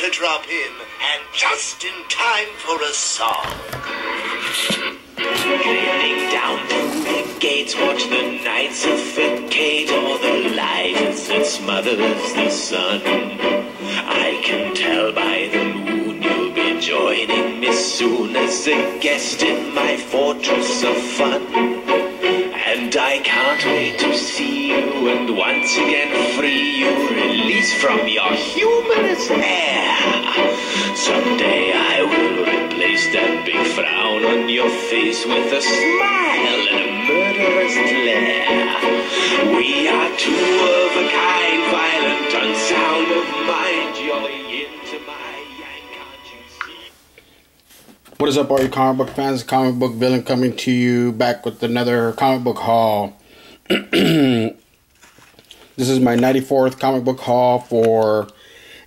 to drop in, and just in time for a song. Sailing down through the gates, watch the night suffocate all the light as it smothers the sun. I can tell by the moon you'll be joining me soon as a guest in my fortress of fun. And I can't wait to see you and once again free you, release from your humanist air. Someday I will replace that big frown on your face with a smile and a murderous glare. We are two of a kind, violent, unsound of mind. You're into my yang, can't you see? What is up, all you comic book fans? Comic Book Villain coming to you back with another comic book haul. This is my 94th comic book haul for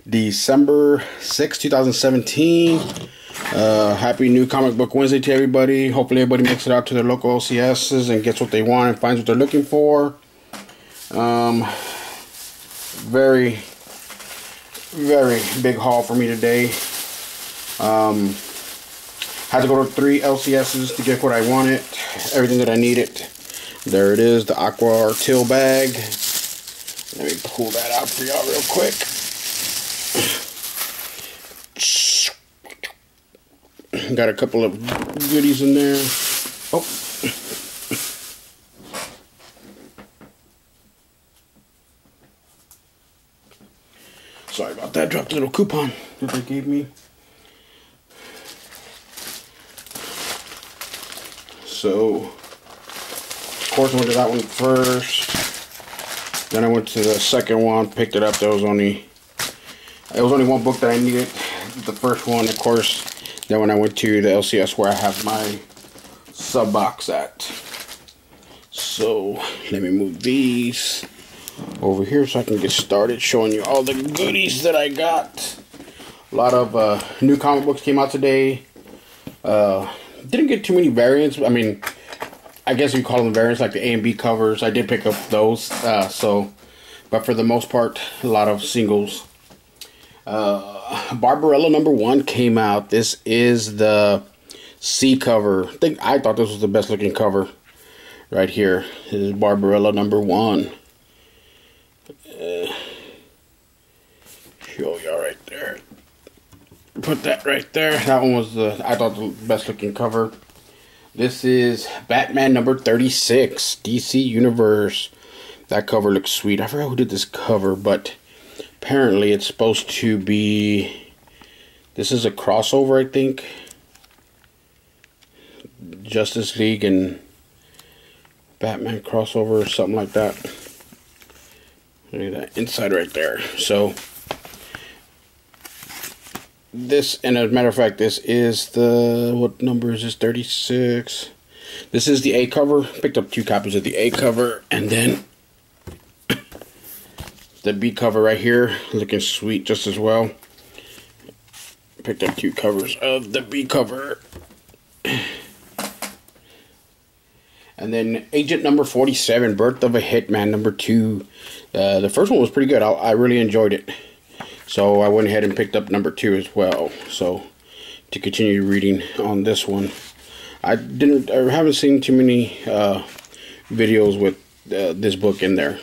December 6, 2017. Happy New Comic Book Wednesday to everybody. Hopefully everybody makes it out to their local OCSs and gets what they want and finds what they're looking for. Very big haul for me today. Had to go to 3 LCSs to get what I wanted, everything that I needed. There it is, the Aqua or Teal bag. Let me pull that out for y'all real quick. Got a couple of goodies in there. Oh. Sorry about that, dropped a little coupon that they gave me. So, of course, I went to that one first. Then I went to the second one, picked it up. It was only one book that I needed. The first one, of course. Then when I went to the LCS where I have my sub box at. So, let me move these over here so I can get started showing you all the goodies that I got. A lot of new comic books came out today. Didn't get too many variants. I mean, I guess you call them variants, like the A and B covers. I did pick up those. But for the most part, a lot of singles. Barbarella #1 came out. This is the C cover. I thought this was the best looking cover. Right here. This is Barbarella #1. Show y'all right there. Put that right there. That one was I thought the best looking cover. This is Batman #36, DC Universe. That cover looks sweet. I forgot who did this cover, but apparently it's supposed to be, this is a crossover, I think. Justice League and Batman crossover or something like that. Look at that inside right there. So this, and as a matter of fact, this is the, what number is this? 36. This is the A cover. Picked up 2 copies of the A cover, and then the B cover right here, looking sweet just as well. Picked up 2 covers of the B cover. And then Agent #47, Birth of a Hitman #2. The first one was pretty good. I really enjoyed it. So I went ahead and picked up #2 as well. So to continue reading on this one, I haven't seen too many videos with this book in there.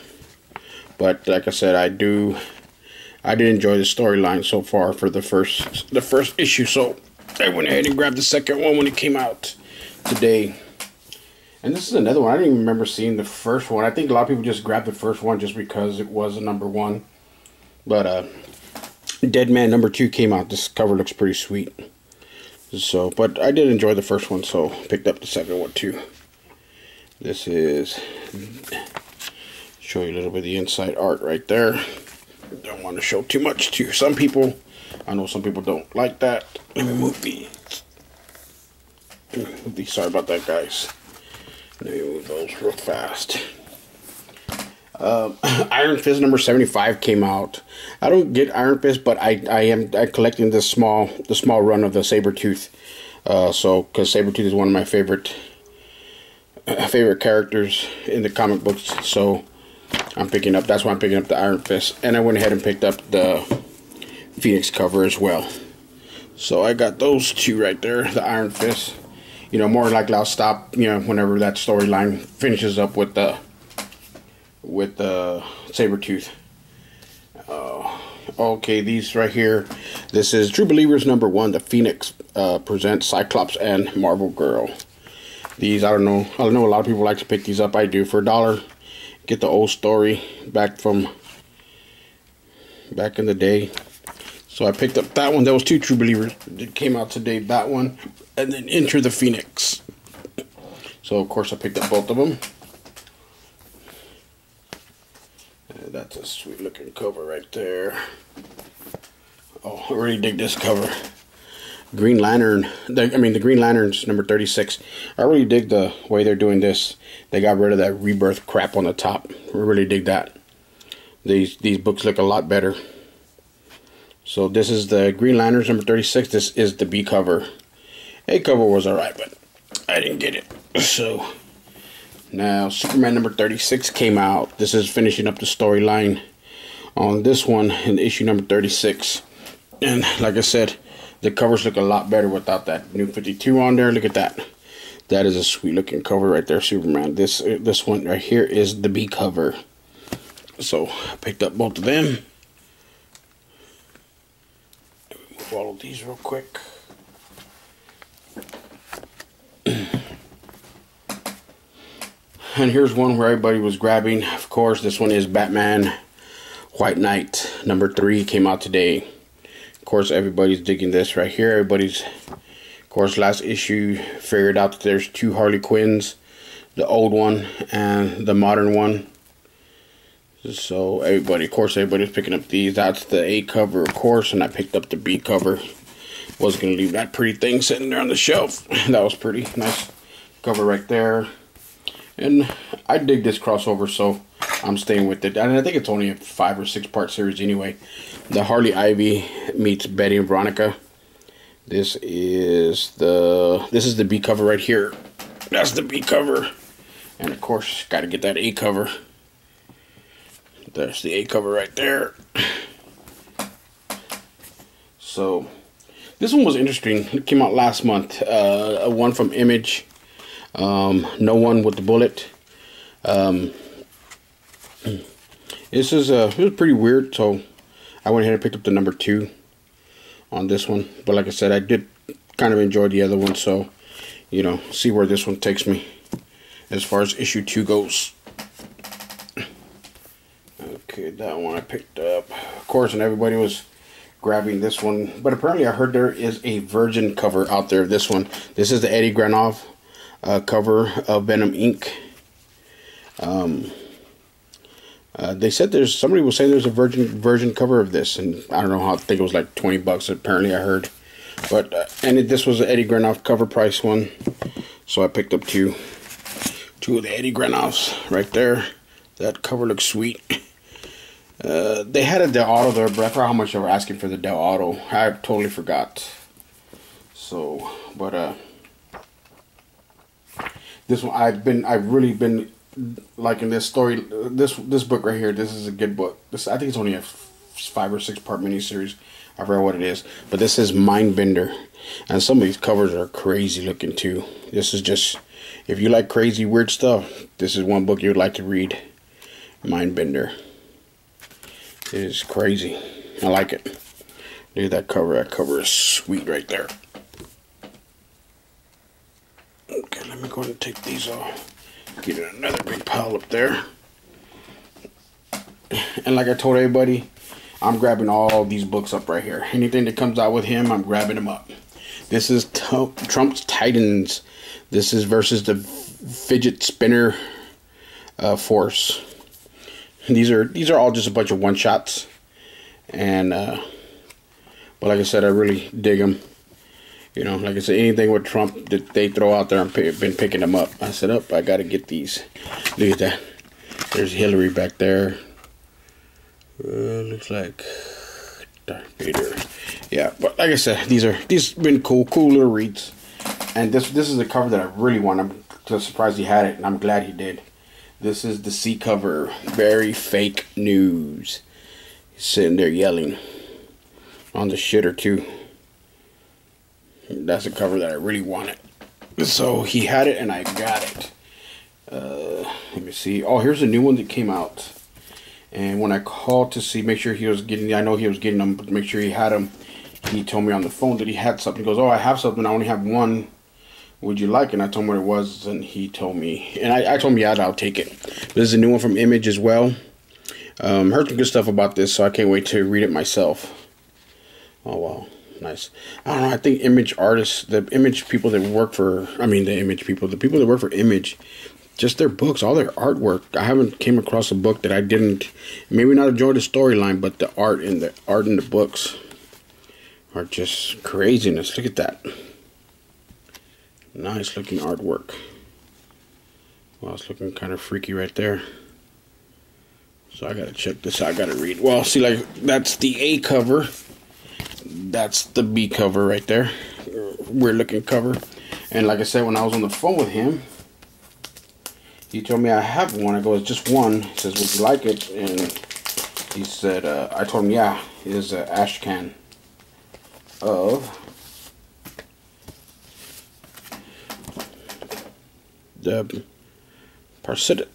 But like I said, I did enjoy the storyline so far for the first issue. So I went ahead and grabbed the second one when it came out today. And this is another one. I didn't even remember seeing the first one. I think a lot of people just grabbed the first one just because it was a #1. But Deadman #2 came out. This cover looks pretty sweet. So, but I did enjoy the first one, so picked up the second one too. This is, show you a little bit of the inside art right there. Don't want to show too much to some people. I know some people don't like that. Let me move these. Sorry about that, guys. Let me move those real fast. Iron Fist #75 came out. I don't get Iron Fist, but I am collecting the small run of the Sabretooth. So because Sabretooth is one of my favorite characters in the comic books. So that's why I'm picking up the Iron Fist. And I went ahead and picked up the Phoenix cover as well. So I got those two right there, the Iron Fist. You know, more likely I'll stop, you know, whenever that storyline finishes up with the Sabretooth. Okay, these right here. This is True Believers #1, the Phoenix presents Cyclops and Marvel Girl. These, I know a lot of people like to pick these up. I do for $1. Get the old story back in the day. So I picked up that one. There was 2 True Believers that came out today. That one, and then Enter the Phoenix. So of course I picked up both of them. That's a sweet looking cover right there. Oh, I really dig this cover. Green Lantern. The Green Lantern's #36. I really dig the way they're doing this. They got rid of that rebirth crap on the top. I really dig that. These books look a lot better. So this is the Green Lantern's #36. This is the B cover. A cover was alright, but I didn't get it. So now Superman #36 came out. This is finishing up the storyline on this one in issue #36. And like I said, the covers look a lot better without that new 52 on there. Look at that. That is a sweet looking cover right there, Superman. This one right here is the B cover. So I picked up both of them. Move all of these real quick. And here's one where everybody was grabbing. Of course, this one is Batman White Knight #3, came out today. Of course, everybody's digging this right here. Everybody's, of course, last issue figured out that there's 2 Harley Quinns, the old one and the modern one. So everybody's picking up these. That's the A cover, of course, and I picked up the B cover. Wasn't gonna leave that pretty thing sitting there on the shelf. That was pretty nice cover right there. And I dig this crossover, so I'm staying with it. And I think it's only a 5 or 6 part series anyway. The Harley Ivy meets Betty and Veronica. This is the B cover right here. That's the B cover. And of course, got to get that A cover. There's the A cover right there. So this one was interesting. It came out last month. A one from Image. No One with the Bullet. It was pretty weird, so I went ahead and picked up the #2 on this one. But like I said, I did kind of enjoy the other one, so you know, see where this one takes me as far as issue 2 goes. Okay, that one I picked up, of course, and everybody was grabbing this one. But apparently, I heard there is a virgin cover out there. This one, this is the Eddie Granoff cover of Venom Inc. They said somebody was saying there's a virgin cover of this, and I don't know how. I think it was like $20. Apparently, I heard, but this was the Eddie Granoff cover price one, so I picked up two of the Eddie Granoffs right there. That cover looks sweet. They had a Del Auto there, but I forgot how much they were asking for the Del Auto. I totally forgot. So, but this one I've really been liking this story. This book right here. This is a good book. I think it's only a 5 or 6 part miniseries. I forgot what it is, but this is Mindbender, and some of these covers are crazy looking too. This is just, if you like crazy weird stuff, this is one book you would like to read. Mindbender. It is crazy. I like it. Look at that cover. That cover is sweet right there. Okay, let me go ahead and take these off. Get another big pile up there. And like I told everybody, I'm grabbing all these books up right here. Anything that comes out with him, I'm grabbing them up. This is Trump's Titans. This is versus the Fidget Spinner Force. And these are all just a bunch of one-shots. And but like I said, I really dig them. You know, like I said, anything with Trump that they throw out there, I've been picking them up. I said, I got to get these. Look at that. There's Hillary back there. Looks like Darth Vader. Yeah, but like I said, these been cool little reads. And this is the cover that I really want. I'm just surprised he had it, and I'm glad he did. This is the C cover. Very fake news. He's sitting there yelling. on the shitter too. That's a cover that I really wanted. So he had it and I got it. Let me see. Oh, here's a new one that came out. And when I called to see, make sure he was getting, I know he was getting them, but make sure he had them. He told me on the phone that he had something. He goes, oh, I have something. I only have one. Would you like it? And I told him what it was, and he told me. And I told him, yeah, I'll take it. This is a new one from Image as well. Heard some good stuff about this, so I can't wait to read it myself. Oh, wow. Nice. I don't know. I think Image artists, the Image people that work for, the people that work for Image, just their books, all their artwork. I haven't came across a book that I didn't, maybe not enjoy the storyline, but the art in the books are just craziness. Look at that. Nice looking artwork. Well, it's looking kind of freaky right there. So I gotta check this out. I gotta read. Well, see, like, that's the A cover. That's the B cover right there. Weird looking cover. And like I said, when I was on the phone with him, he told me I have one. I go, it's just one. He says, would you like it? And he said, I told him, yeah, it is an ash can of the Parsitis.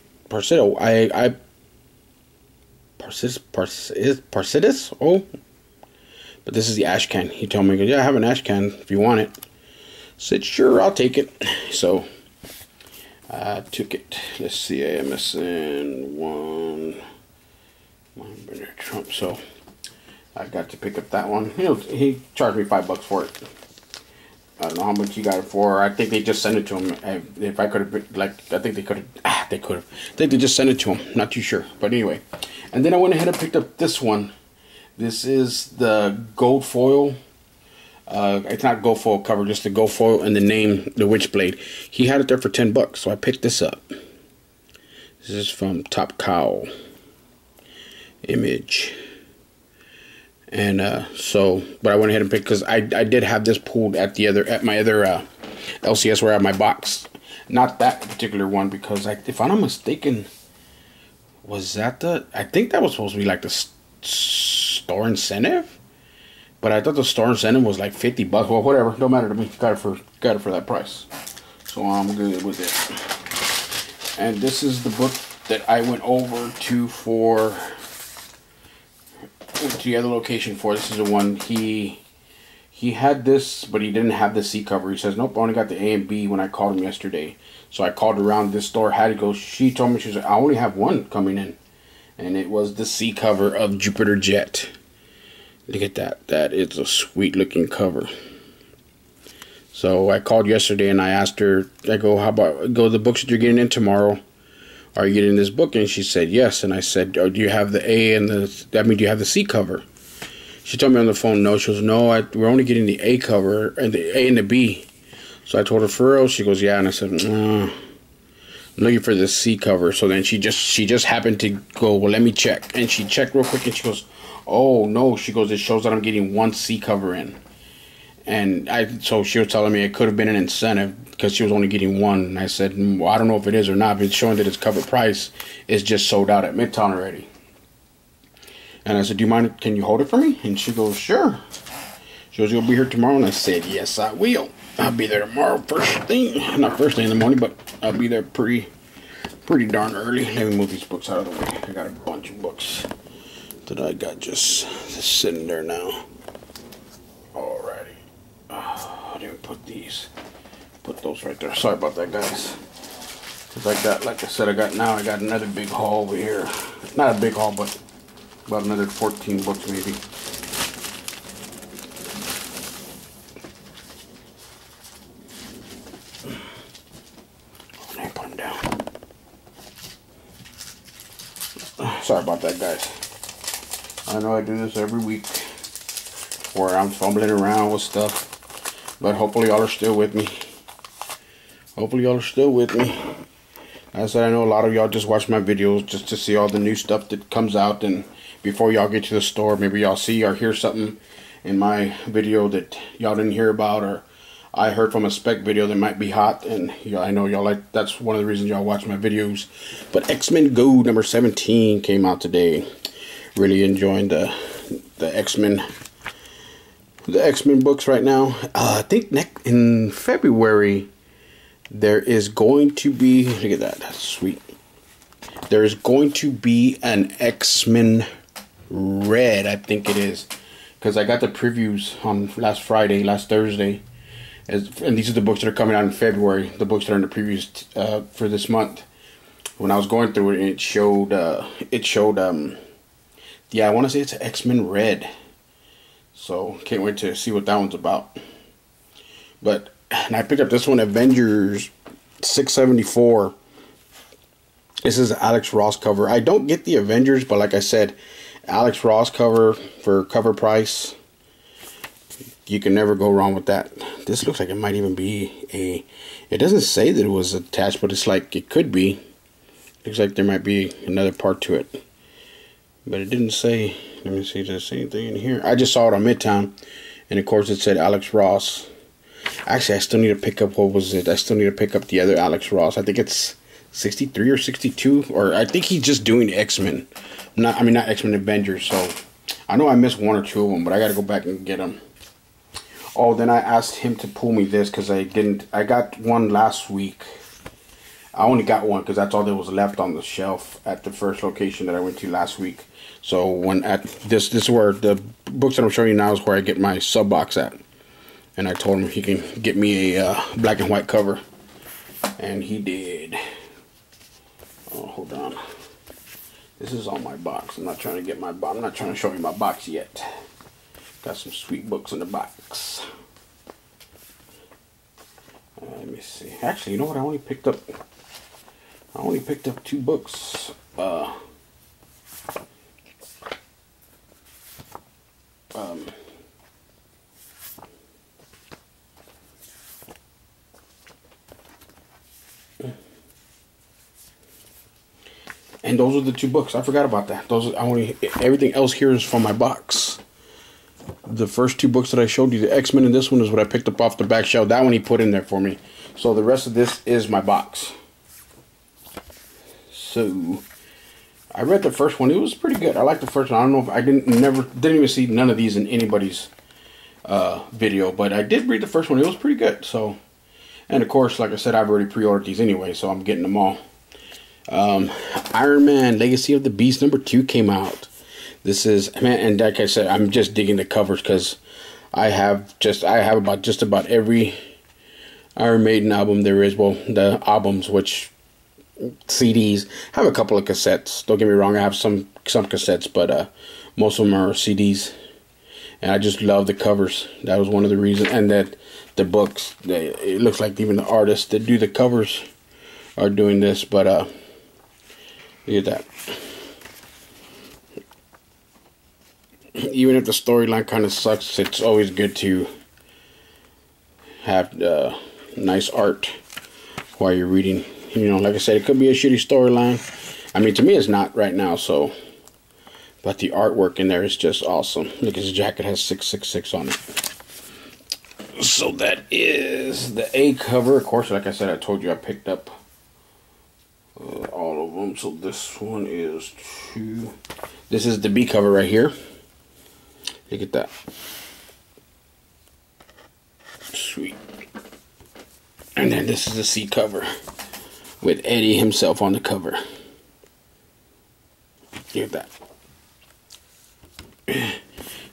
Parsitis. Oh, but this is the ash can. He told me, yeah, I have an ash can if you want it. I said, sure, I'll take it. So I took it. Let's see, AMSN 1. Trump. So I got to pick up that one. You know, he charged me $5 for it. I don't know how much he got it for. I think they just sent it to him. If I could have, like, I think they could have. They could have. I think they just sent it to him. Not too sure. But anyway. And then I went ahead and picked up this one. This is the gold foil. It's not gold foil cover, just the gold foil and the name, the Witchblade. He had it there for $10, so I picked this up. This is from Top Cow Image. And but I went ahead and picked, because I did have this pulled at my other LCS where I have my box. Not that particular one, because if I'm not mistaken, was that I think that was supposed to be like the store incentive, but I thought the store incentive was like $50. Well, whatever, don't matter to me. Got it for that price, so I'm good with it. And this is the book that I went over to the other location for. This is the one he had this, but he didn't have the C cover. He says, nope, I only got the A and B when I called him yesterday. So I called around this store, had to go. She told me, she said, I only have one coming in. And it was the C cover of Jupiter Jet. Look at that. That is a sweet looking cover. So I called yesterday and I asked her, I go, how about, the books that you're getting in tomorrow, are you getting this book? And she said, yes. And I said, oh, do you have the A and do you have the C cover? She told me on the phone, no. She goes, no, we're only getting the A cover, and the A and the B. So I told her, for real? She goes, yeah. And I said, I'm looking for the C cover. So then she just happened to go, well, let me check. And she checked real quick, and she goes, oh, no. She goes, it shows that I'm getting one C cover in. And so she was telling me it could have been an incentive because she was only getting one. And I said, well, I don't know if it is or not, but it's showing that its cover price is just sold out at Midtown already. And I said, do you mind, can you hold it for me? And she goes, sure. She goes, you'll be here tomorrow? And I said, yes, I will. I'll be there tomorrow first thing. Not first thing in the morning, but I'll be there pretty darn early. Let me move these books out of the way. I got a bunch of books that I got just sitting there now. Alrighty. I didn't put those right there. Sorry about that, guys. Because I got, like I said, I got another big haul over here. Not a big haul, but about another 14 books maybe. Oh, put them down. Sorry about that, guys. I know I do this every week where I'm fumbling around with stuff. But hopefully y'all are still with me. As I said, I know a lot of y'all just watch my videos just to see all the new stuff that comes out. And before y'all get to the store, maybe y'all see or hear something in my video that y'all didn't hear about. Or I heard from a spec video that might be hot. And I know y'all like, that's one of the reasons y'all watch my videos. But X-Men Go number 17 came out today. Really enjoying the X-Men the X-Men books right now. I think in February there is going to be, look at that, that's sweet. There is going to be an X-Men Red, I think it is, because I got the previews on last Thursday, and these are the books that are coming out in February. The books that are in the previews for this month. When I was going through it, it showed, yeah, I want to say it's X-Men Red. So, can't wait to see what that one's about. But, and I picked up this one, Avengers 674. This is Alex Ross cover. I don't get the Avengers, but like I said, Alex Ross cover for cover price, you can never go wrong with that. This looks like it might even be it doesn't say that it was attached, but it's like it could be. Looks like there might be another part to it. But it didn't say. Let me see if there's anything in here. I just saw it on Midtown. And of course it said Alex Ross. Actually, I still need to pick up, what was it? I still need to pick up the other Alex Ross. I think it's 63 or 62. Or I think he's just doing X-Men. Not X-Men, Avengers. So I know I missed one or two of them, but I got to go back and get them. Oh, then I asked him to pull me this because I didn't. I got one last week. I only got one because that's all that was left on the shelf at the first location that I went to last week. So when at this is where the books that I'm showing you now is where I get my sub box at. And I told him he can get me a black and white cover, and he did. Oh, hold on. This is on my box. I'm not trying to get my box. I'm not trying to show you my box yet. Got some sweet books in the box. Let me see. Actually, you know what? I only picked up 2 books. And those are the 2 books. I forgot about that. Everything else here is from my box. The first 2 books that I showed you, the X-Men and this one, is what I picked up off the back shelf. That one he put in there for me. So the rest of this is my box. So I read the first one. It was pretty good. I liked the first one. I don't know if I didn't even see none of these in anybody's video, but I did read the first one. It was pretty good. So, and of course, like I said, I've already pre-ordered these anyway, so I'm getting them all. Iron Man Legacy of the Beast #2 came out. This is, man, and like I said, I'm just digging the covers because I have just about every Iron Maiden album there is. Well, the albums, which CDs. I have a couple of cassettes. Don't get me wrong, I have some cassettes, but most of them are CDs. And I just love the covers. That was one of the reasons. And that the books, it looks like even the artists that do the covers are doing this. But look at that. Even if the storyline kind of sucks, it's always good to have nice art while you're reading. You know, like I said, it could be a shitty storyline. I mean, to me, it's not right now, so. But the artwork in there is just awesome. Look, his jacket has 666 on it. So that is the A cover. Of course, like I said, I told you I picked up all of them. So this one is 2. This is the B cover right here. Look at that. Sweet. And then this is the C cover with Eddie himself on the cover. Look at that.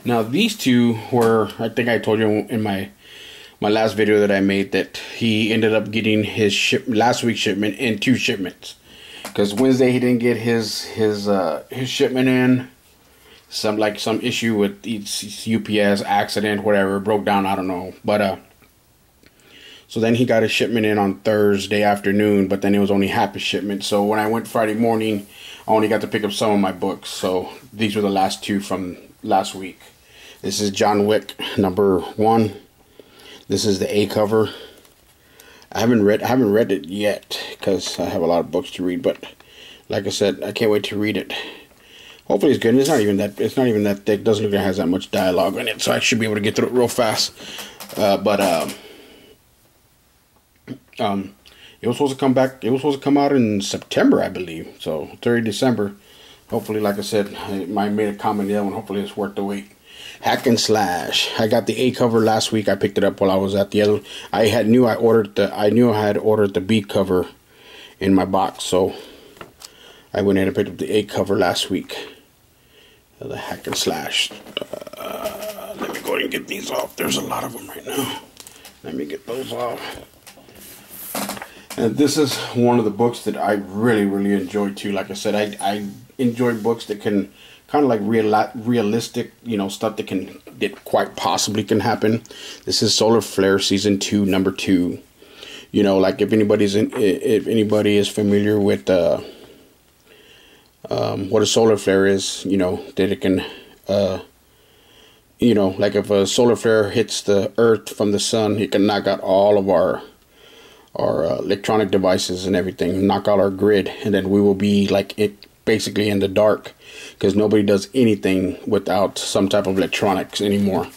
Now these 2 were, I think I told you in my last video that I made that he ended up getting his last week's shipment in 2 shipments. Because Wednesday he didn't get his shipment in. Some issue with UPS, accident, whatever, broke down, I don't know. But so then he got his shipment in on Thursday afternoon, but then it was only half a shipment. So when I went Friday morning, I only got to pick up some of my books. So these were the last 2 from last week. This is John Wick #1. This is the A cover. I haven't read it yet because I have a lot of books to read, but like I said, I can't wait to read it. Hopefully it's good. It's not even that thick. Doesn't look like it has that much dialogue in it, so I should be able to get through it real fast. It was supposed to come back. It was supposed to come out in September, I believe. So 30 December. Hopefully, like I said, I made a comment there, and hopefully it's worth the wait. Hack and Slash. I got the A cover last week. I picked it up while I was at the other. I knew I had ordered the B cover in my box, so I went ahead and picked up the A cover last week. The Hack and Slash. Let me go ahead and get these off. There's a lot of them right now. Let me get those off. And this is one of the books that I really, really enjoy too. Like I said, I enjoy books that can kind of like realistic, stuff that quite possibly can happen. This is Solar Flare Season 2, Number 2. Like if anybody is familiar with what a solar flare is, that it can, like if a solar flare hits the Earth from the sun, it can knock out all of our electronic devices and everything, knock out our grid, and then we will be basically in the dark, because nobody does anything without some type of electronics anymore.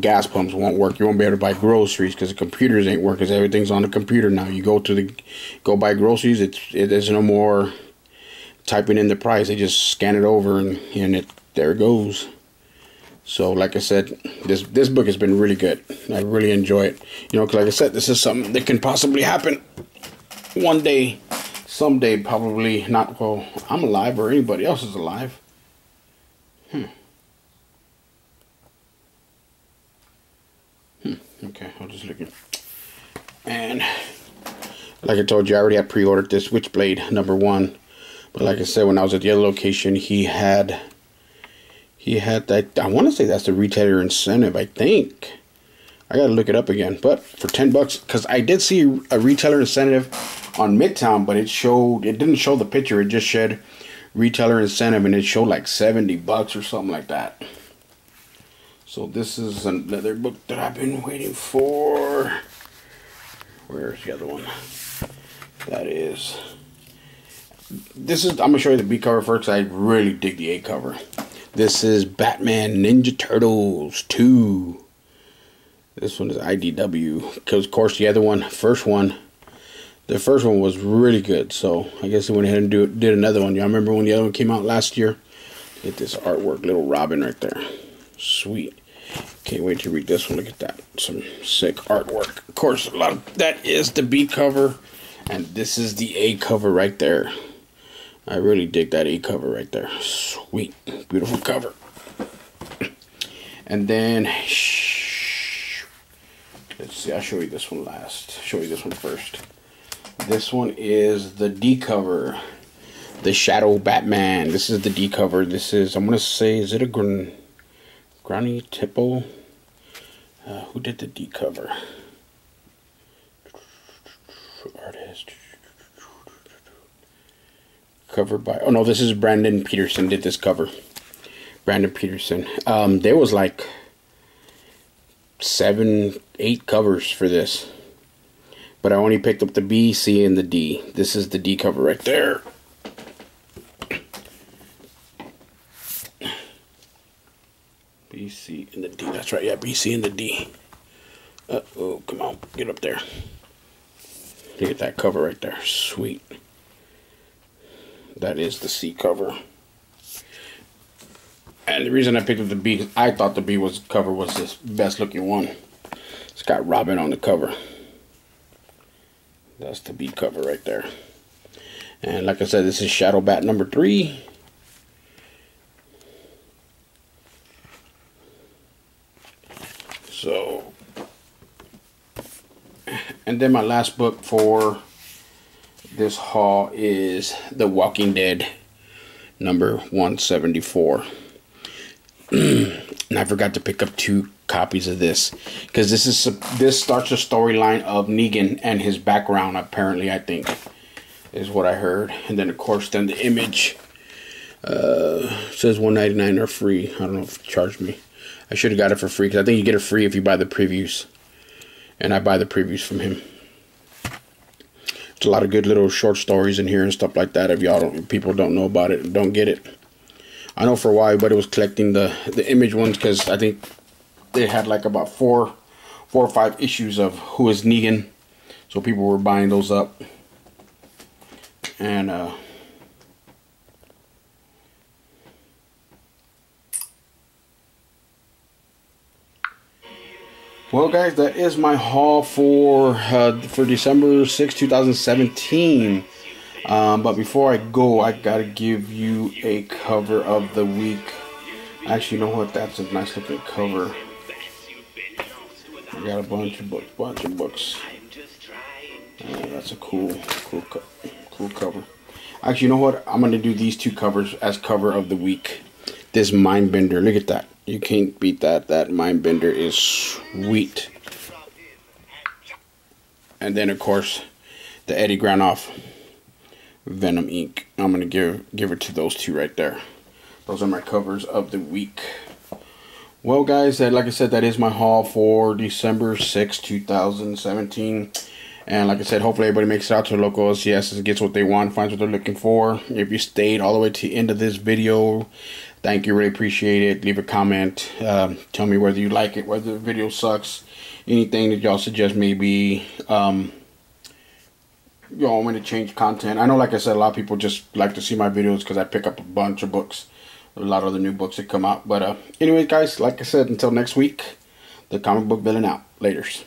Gas pumps won't work. You won't be able to buy groceries because the computers ain't working, because everything's on the computer now. You go buy groceries, there's no more typing in the price. They just scan it over and there it goes. So like I said, this book has been really good. I really enjoy it. Because like I said, this is something that can possibly happen one day, someday, probably not. Well, I'm alive or anybody else is alive. Okay, I'll just look in. And like I told you, I already had pre-ordered this Witchblade number 1. But like I said, when I was at the other location, he had that. I want to say that's the retailer incentive. I think I gotta look it up again. But for $10, because I did see a retailer incentive on Midtown, but it didn't show the picture. It just said retailer incentive, and it showed like $70 or something like that. So this is another book that I've been waiting for. Where's the other one? I'm gonna show you the B cover first, because I really dig the A cover. This is Batman Ninja Turtles 2. This one is IDW, because of course the first one was really good. So I guess they went ahead and did another one. Y'all remember when the other one came out last year? Get this artwork, little Robin right there. Sweet. Can't wait to read this one. Look at that. Some sick artwork. Of course, that is the B cover. And this is the A cover right there. I really dig that A cover right there. Sweet. Beautiful cover. And then, let's see. I'll show you this one last. Show you this one first. This one is the D cover. The Shadow Batman. This is the D cover. This is, I'm going to say, is it a Granny Tipple? Who did the D cover? Artist. Cover by, oh no, this is Brandon Peterson did this cover. Brandon Peterson. There was like 7, 8 covers for this, but I only picked up the B, C, and the D. This is the D cover right there. B, C, and the D. That's right, yeah, B, C, and the D. Oh, come on, get up there. Look at that cover right there. Sweet. That is the C cover. And the reason I picked up the B, because I thought the B cover was the best looking one. It's got Robin on the cover. That's the B cover right there. And like I said, this is Shadow Bat number 3. So, and then my last book for this haul is The Walking Dead number 174. And I forgot to pick up 2 copies of this, because this starts a storyline of Negan and his background, apparently, I think, is what I heard. And then of course then the Image says $1.99 or free. I don't know if it charged me. I should have got it for free, because I think you get it free if you buy the previews, and I buy the previews from him. There's a lot of good little short stories in here and stuff like that. If people don't know about it, don't get it. I know for a while everybody was collecting the Image ones, because I think they had like about 4 or 5 issues of Who is Negan, so people were buying those up. And Well, guys, that is my haul for December 6, 2017. But before I go, I gotta give you a cover of the week. Actually, you know what? That's a nice looking cover. I got a bunch of books. That's a cool cover. Actually, you know what? I'm gonna do these two covers as cover of the week. This Mindbender, look at that. You can't beat that. That Mindbender is sweet. And then, of course, the Eddie Granoff Venom ink. I'm gonna give it to those two right there. Those are my covers of the week. Well, guys, like I said, that is my haul for December 6, 2017. And like I said, hopefully everybody makes it out to the local LCS and gets what they want, finds what they're looking for. If you stayed all the way to the end of this video, thank you, really appreciate it. Leave a comment. Tell me whether you like it, whether the video sucks, anything that y'all suggest maybe. You want me to change content. I know, like I said, a lot of people just like to see my videos because I pick up a bunch of books. A lot of the new books that come out. But anyways, guys, like I said, until next week, the comic book villain out. Laters.